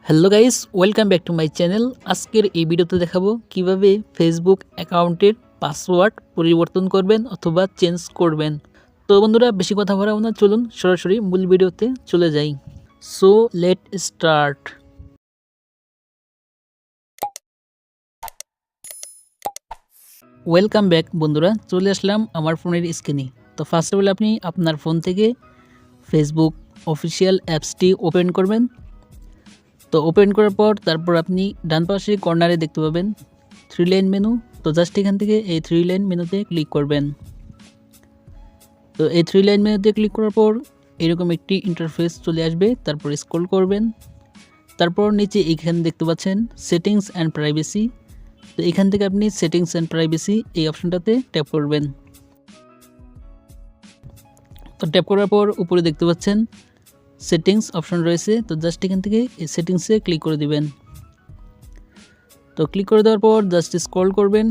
Hello guys, welcome back to my channel. আজকের এই ভিডিওতে দেখাবো কিভাবে ফেসবুক অ্যাকাউন্টের পাসওয়ার্ড পরিবর্তন করবেন অথবা চেঞ্জ করবেন। তো বন্ধুরা, বেশি কথা বাড়াবো না, চলুন সরাসরি মূল ভিডিওতে চলে যাই। So let start. Welcome back বন্ধুরা, চলে আসলাম আমার ফোনের স্ক্রিনে। তো ফার্স্ট অফ অল আপনি আপনার ফোন থেকে ফেসবুক অফিসিয়াল অ্যাপসটি ওপেন করবেন। তো ওপেন করার পর তারপর আপনি ডান পাশে কর্নারে দেখতে পাবেন 3 লাইন মেনু। তো জাস্ট এখান থেকে এই 3 লাইন মেনুতে ক্লিক করবেন। তো এই 3 লাইন মেনুতে ক্লিক করার পর এরকম একটি ইন্টারফেস চলে আসবে। তারপর স্ক্রল করবেন, তারপর নিচে এখানে দেখতে পাচ্ছেন সেটিংস অ্যান্ড প্রাইভেসি। তো এখান থেকে আপনি সেটিংস অ্যান্ড প্রাইভেসি এই অপশনটাতে ট্যাপ করবেন। তো ট্যাপ করার পর উপরে দেখতে পাচ্ছেন সেটিংস অপশন রয়েছে। তো জাস্ট এখান থেকে এই সেটিংসে ক্লিক করে দিবেন। তো ক্লিক করে দেওয়ার পর জাস্ট স্ক্রল করবেন,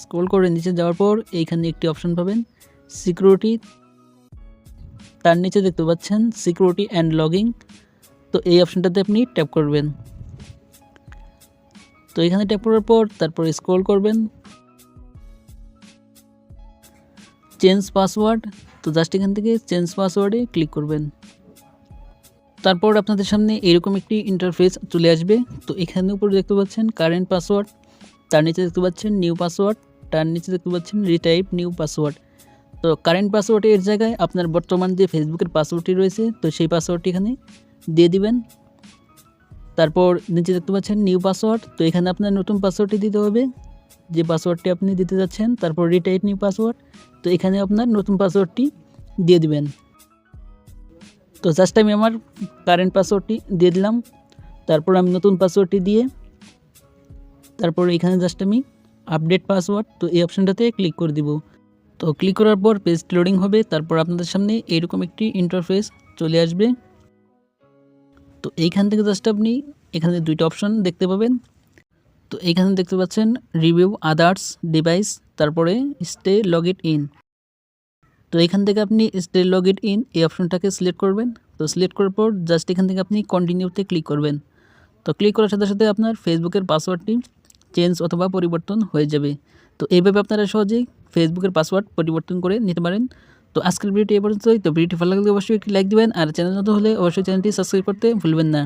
স্ক্রল করে নিচে যাওয়ার পর এইখানে একটি অপশন পাবেন সিকিউরিটি। তার নিচে দেখতে পাচ্ছেন সিকিউরিটি অ্যান্ড লগিং। তো এই অপশনটাতে আপনি ট্যাপ করবেন। তো এখানে ট্যাপ করার পর তারপর স্ক্রল করবেন, চেঞ্জ পাসওয়ার্ড। তো জাস্ট এখান থেকে চেঞ্জ পাসওয়ার্ডে ক্লিক করবেন। তারপর আপনাদের সামনে এরকম একটি ইন্টারফেস চলে আসবে। তো এখানে উপরে দেখতে পাচ্ছেন কারেন্ট পাসওয়ার্ড, তার নিচে দেখতে পাচ্ছেন নিউ পাসওয়ার্ড, তার নিচে দেখতে পাচ্ছেন রিটাইপ নিউ পাসওয়ার্ড। তো কারেন্ট পাসওয়ার্ডের জায়গায় আপনার বর্তমান যে ফেসবুকের পাসওয়ার্ডটি রয়েছে তো সেই পাসওয়ার্ডটি এখানে দিয়ে দিবেন। তারপর নিচে দেখতে পাচ্ছেন নিউ পাসওয়ার্ড। তো এখানে আপনার নতুন পাসওয়ার্ডটি দিতে হবে, যে পাসওয়ার্ডটি আপনি দিতে যাচ্ছেন। তারপর রিটাইপ নিউ পাসওয়ার্ড। তো এখানে আপনার নতুন পাসওয়ার্ডটি দিয়ে দিবেন। তো জাস্ট আমি আমার কারেন্ট পাসওয়ার্ডটি দিয়ে দিলাম। তারপর আমি নতুন পাসওয়ার্ডটি দিয়ে তারপর এখানে জাস্ট আমি আপডেট পাসওয়ার্ড, তো এই অপশানটাতে ক্লিক করে দিব। তো ক্লিক করার পর পেজটি লোডিং হবে। তারপর আপনাদের সামনে এরকম একটি ইন্টারফেস চলে আসবে। তো এইখান থেকে জাস্ট আপনি এখানে দুইটা অপশন দেখতে পাবেন। তো এইখানে দেখতে পাচ্ছেন রিভিউ আদার্স ডিভাইস, তারপরে স্টে লগড ইন। তো এখান থেকে আপনি স্টে লগড ইন এই অপশনটাকে সিলেক্ট করবেন। তো সিলেক্ট করার পর জাস্ট এখান থেকে আপনি কন্টিনিউতে ক্লিক করবেন। তো ক্লিক করার সাথে সাথে আপনার ফেসবুকের পাসওয়ার্ডটি চেঞ্জ অথবা পরিবর্তন হয়ে যাবে। তো এইভাবে আপনারা সহজেই ফেসবুকের পাসওয়ার্ড পরিবর্তন করে নিতে পারেন। তো আজকের ভিডিওটি এ পর্যন্তই। তো ভিডিওটি ভালো লাগলে অবশ্যই একটি লাইক দিবেন, আর চ্যানেল নতুন হলে অবশ্যই চ্যানেলটি সাবস্ক্রাইব করতে ভুলবেন না।